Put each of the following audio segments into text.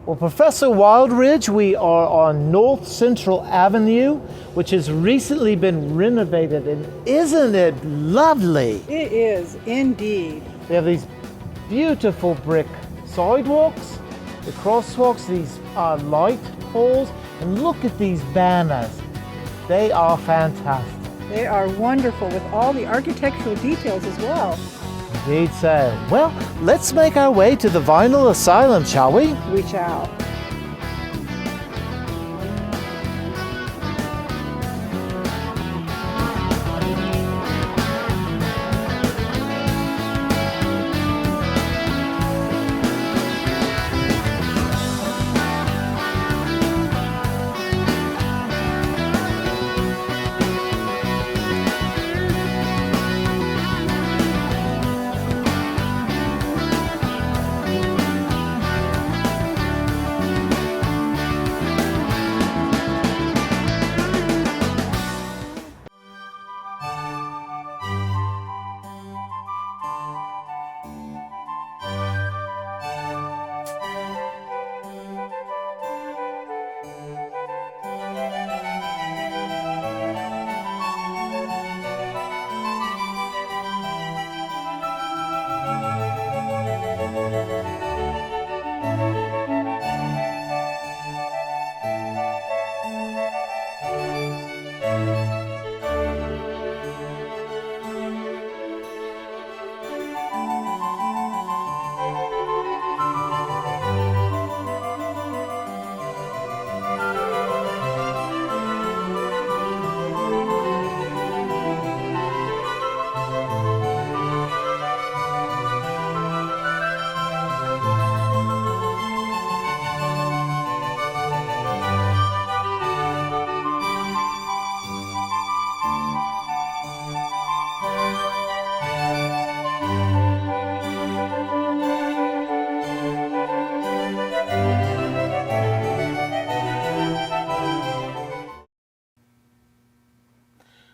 Well, Professor Wildridge, we are on North Central Avenue, which has recently been renovated, and isn't it lovely? It is indeed. We have these beautiful brick sidewalks, the crosswalks, these light poles, and look at these banners. They are fantastic. They are wonderful with all the architectural details as well. Indeed so. Well, let's make our way to the Vinyl Asylum, shall we? We shall.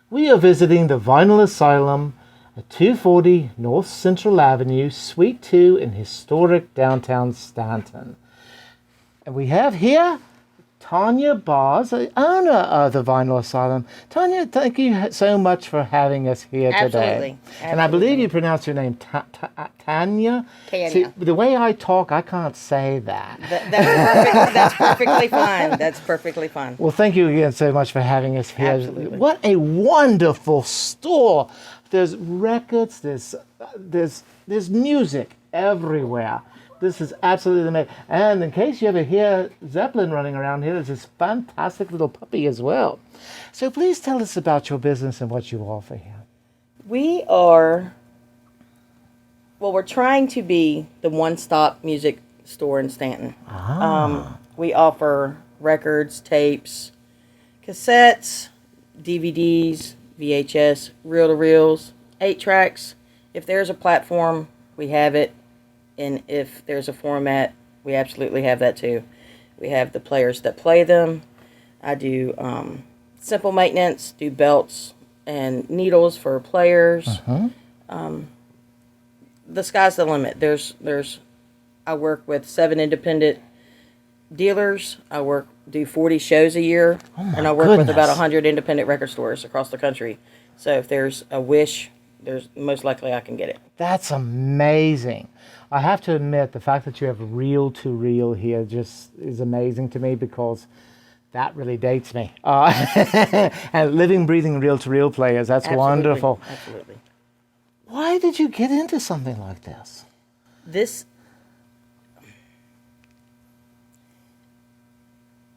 We are visiting the Vinyl Asylum at 240 North Central Avenue, Suite 2 in historic downtown Staunton. And we have here Tanya Bars, the owner of the Vinyl Asylum. Tanya, thank you so much for having us here today. Absolutely. And I believe you pronounce your name Tanya. Tanya. See, the way I talk, I can't say that. That's perfectly fine. That's perfectly fine. Well, thank you again so much for having us here. Absolutely. What a wonderful store. There's records, there's music everywhere. This is absolutely amazing. And in case you ever hear Zeppelin running around here, there's this fantastic little puppy as well. So please tell us about your business and what you offer here. We're trying to be the one-stop music store in Staunton. We offer records, tapes, cassettes, DVDs, VHS, reel-to-reels, 8-tracks. If there's a platform, we have it. And if there's a format, we absolutely have that too. We have the players that play them. I do simple maintenance, do belts and needles for players. The sky's the limit. I work with 7 independent dealers. Do 40 shows a year, and I work with about 100 independent record stores across the country. So if there's a wish, there's most likely I can get it. That's amazing. I have to admit, the fact that you have reel-to-reel here just is amazing to me, because that really dates me. And living, breathing reel-to-reel players, that's Absolutely. wonderful. Absolutely. Why did you get into something like this?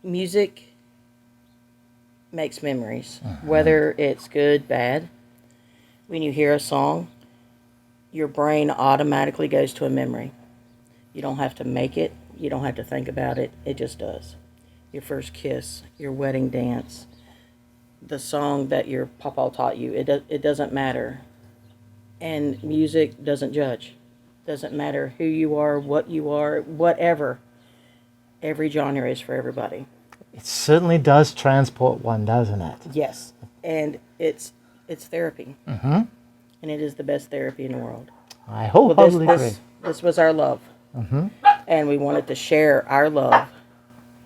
Music makes memories, whether it's good, bad. When you hear a song, your brain automatically goes to a memory. You don't have to make it. You don't have to think about it. It just does. Your first kiss, your wedding dance, the song that your papa taught you. It doesn't matter. And music doesn't judge. Doesn't matter who you are, whatever. Every genre is for everybody. It certainly does transport one, doesn't it? Yes, and it's therapy. Mm-hmm. And it is the best therapy in the world. I wholeheartedly agree. This was our love. Mm-hmm. And we wanted to share our love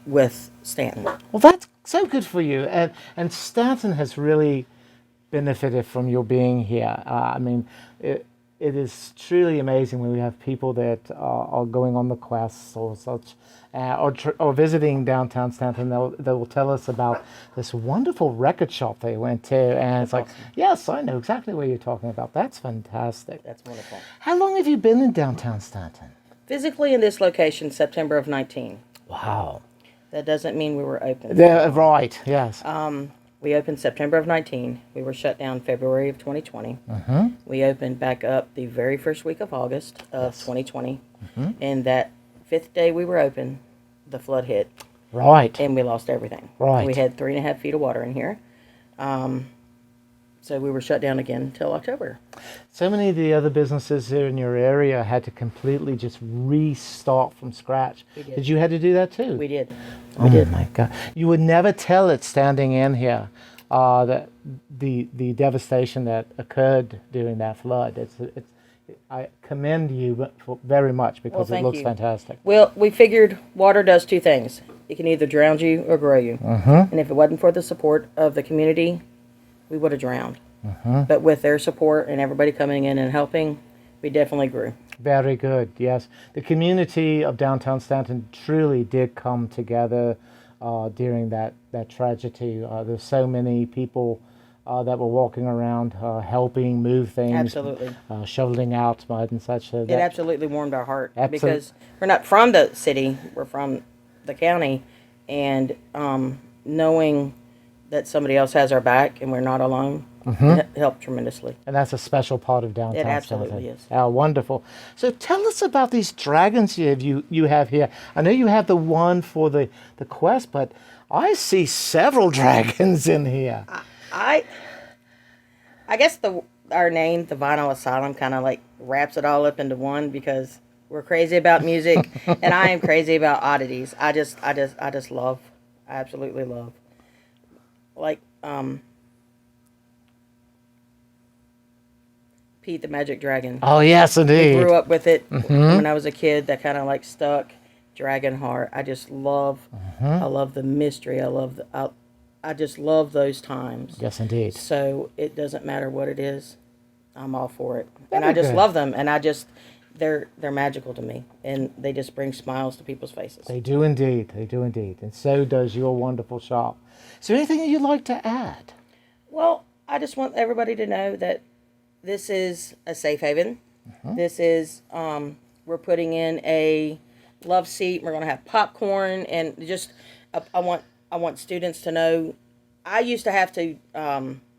with Staunton. Well, that's so good for you. And Staunton has really benefited from your being here. I mean, it is truly amazing when we have people that are going on the quests or such, or visiting downtown Staunton. They will tell us about this wonderful record shop they went to, and it's like, yes, I know exactly what you're talking about. That's fantastic. That's wonderful. How long have you been in downtown Staunton? Physically in this location, September of 19. Wow. That doesn't mean we were open. Right, yes. We opened September of 19. We were shut down February of 2020. We opened back up the very first week of August of 2020. And that 5th day we were open, the flood hit. Right. And we lost everything. Right. We had 3.5 feet of water in here. So we were shut down again until October. So many of the other businesses here in your area had to completely just restart from scratch. We did. Did you have to do that too? We did. Oh my God! You would never tell it standing in here that the devastation that occurred during that flood. I commend you very much because it looks fantastic. Well, we figured water does two things. It can either drown you or grow you. And if it wasn't for the support of the community, we would have drowned. But with their support and everybody coming in and helping, we definitely grew. Very good, yes. The community of downtown Staunton truly did come together during that tragedy. There's so many people that were walking around helping move things. Absolutely. Shoveling out mud and such. It absolutely warmed our heart because we're not from the city, we're from the county, and knowing that somebody else has our back and we're not alone, it helped tremendously. And that's a special part of downtown. It absolutely is. Oh, wonderful. So tell us about these dragons you have here. I know you have the one for the quest, but I see several dragons in here. I guess our name, the Vinyl Asylum, kind of like wraps it all up into one because we're crazy about music and I am crazy about oddities. I just love, I absolutely love. Like Pete the Magic Dragon. Oh yes, indeed. I grew up with it when I was a kid. That kind of like stuck. Dragon heart. I just love. I love the mystery. I just love those times. Yes, indeed. So it doesn't matter what it is. I'm all for it, and I just love them. And they're magical to me, and they just bring smiles to people's faces. They do indeed. They do indeed, and so does your wonderful shop. Is there anything you'd like to add? Well, I just want everybody to know that this is a safe haven. This is, we're putting in a love seat. We're going to have popcorn, and just, I want students to know, I used to have to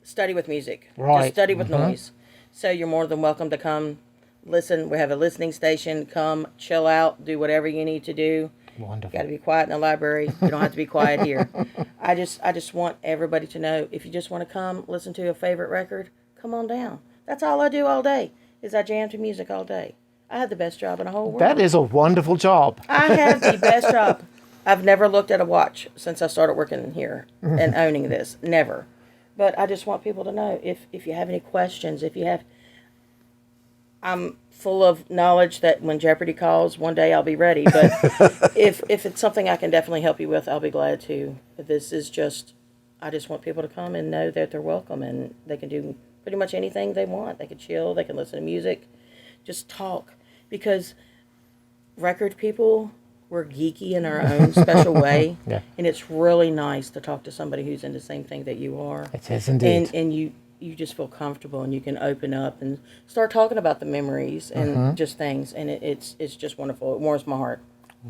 study with music. Right. Just study with noise. So you're more than welcome to come listen. We have a listening station. Come, chill out, do whatever you need to do. Wonderful. Got to be quiet in the library. You don't have to be quiet here. I just want everybody to know, if you just want to come listen to a favorite record, come on down. That's all I do all day, is I jam to music all day. I have the best job in the whole world. That is a wonderful job. I have the best job. I've never looked at a watch since I started working here and owning this. Never. But I just want people to know, if you have any questions, I'm full of knowledge that when Jeopardy calls, one day I'll be ready. But if it's something I can definitely help you with, I'll be glad to. But this is just, I just want people to come and know that they're welcome and they can do pretty much anything they want. They can chill, they can listen to music, just talk. Because record people, we're geeky in our own special way. Yeah. And it's really nice to talk to somebody who's in the same thing that you are. It is indeed. And you just feel comfortable and you can open up and start talking about the memories and just things. And it's just wonderful. It warms my heart.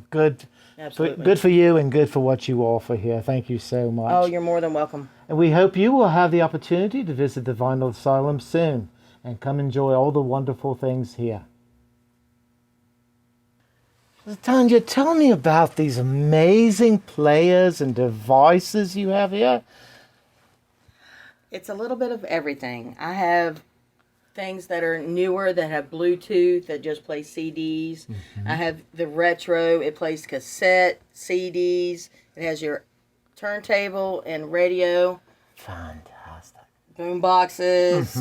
Good. Absolutely. Good for you and good for what you offer here. Thank you so much. Oh, you're more than welcome. And we hope you will have the opportunity to visit the Vinyl Asylum soon and come enjoy all the wonderful things here. Tanya, tell me about these amazing players and devices you have here. It's a little bit of everything. I have things that are newer that have Bluetooth that just play CDs. I have the retro. It plays cassette, CDs. It has your turntable and radio. Fantastic. Boom boxes.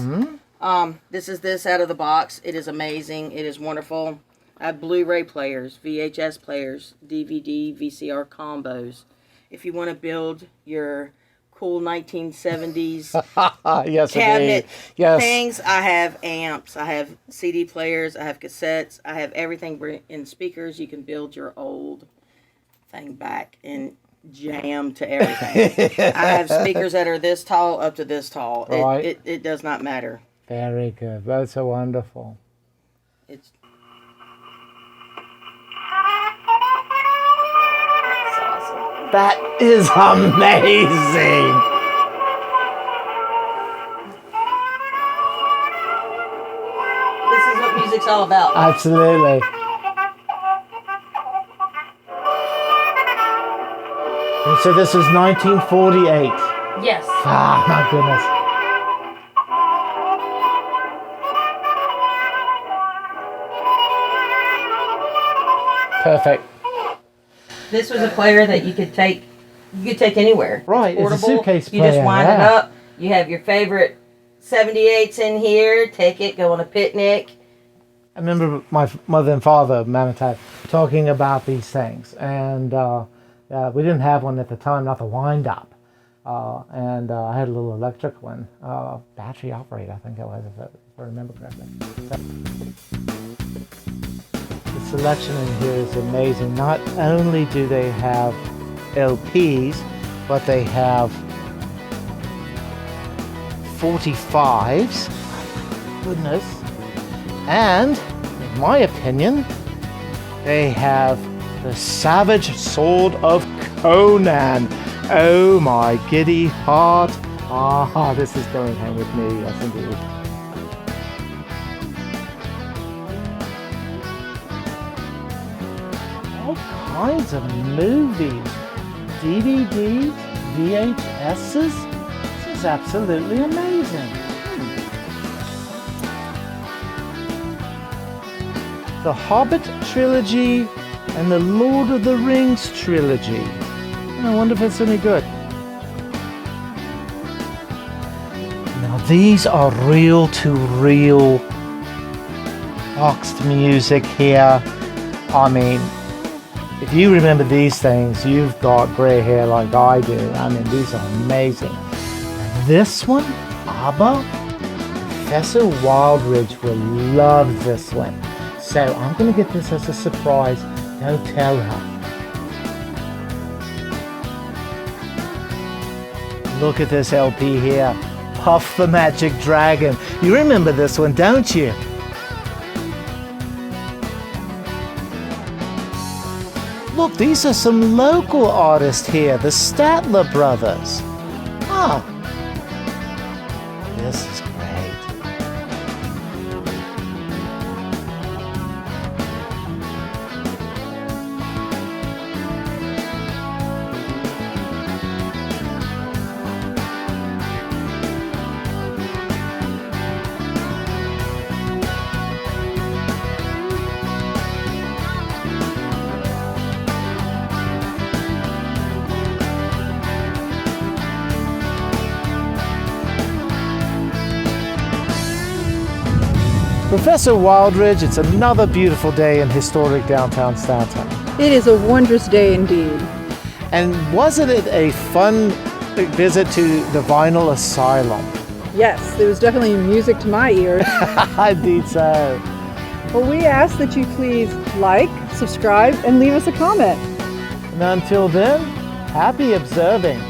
This is this out of the box. It is amazing. It is wonderful. I have Blu-ray players, VHS players, DVD, VCR combos. If you want to build your cool 1970s Yes, cabinet indeed. Yes. things, I have amps, I have CD players, I have cassettes, I have everything in speakers. You can build your old thing back and jam to everything. I have speakers that are this tall up to this tall. Right. It does not matter. Very good. That's so wonderful. It's That is amazing. This is what music's all about. Absolutely. And so this was 1948. Yes. Ah, my goodness. Perfect. This was a player that you could take anywhere. Right, it's a portable. suitcase You just player, wind it yeah. up. You have your favorite 78s in here. Take it, go on a picnic. I remember my mother and father, mom and dad, talking about these things. And we didn't have one at the time, not the wind-up. And I had a little electric one, battery operated, I think it was, if I remember correctly. The selection in here is amazing. Not only do they have LPs, but they have 45s. Goodness. And, in my opinion, they have the Savage Sword of Conan. Oh my giddy heart. Ah, this is going home with me, yes indeed. All kinds of movies, DVDs, VHSs. This is absolutely amazing. The Hobbit trilogy and the Lord of the Rings trilogy. I wonder if it's any good. Now these are reel-to-reel boxed music here. I mean, if you remember these things, you've got grey hair like I do. I mean, these are amazing. This one, ABBA, Professor Wildridge will love this one. So I'm going to get this as a surprise. Don't tell her. Look at this LP here. Puff the Magic Dragon. You remember this one, don't you? Look, these are some local artists here. The Statler Brothers. Ah. This is great. Professor Wildridge, it's another beautiful day in historic downtown Staunton. It is a wondrous day indeed. And wasn't it a fun visit to the Vinyl Asylum? Yes, there was definitely music to my ears. Indeed so. Well, we ask that you please like, subscribe, and leave us a comment. And until then, happy observing.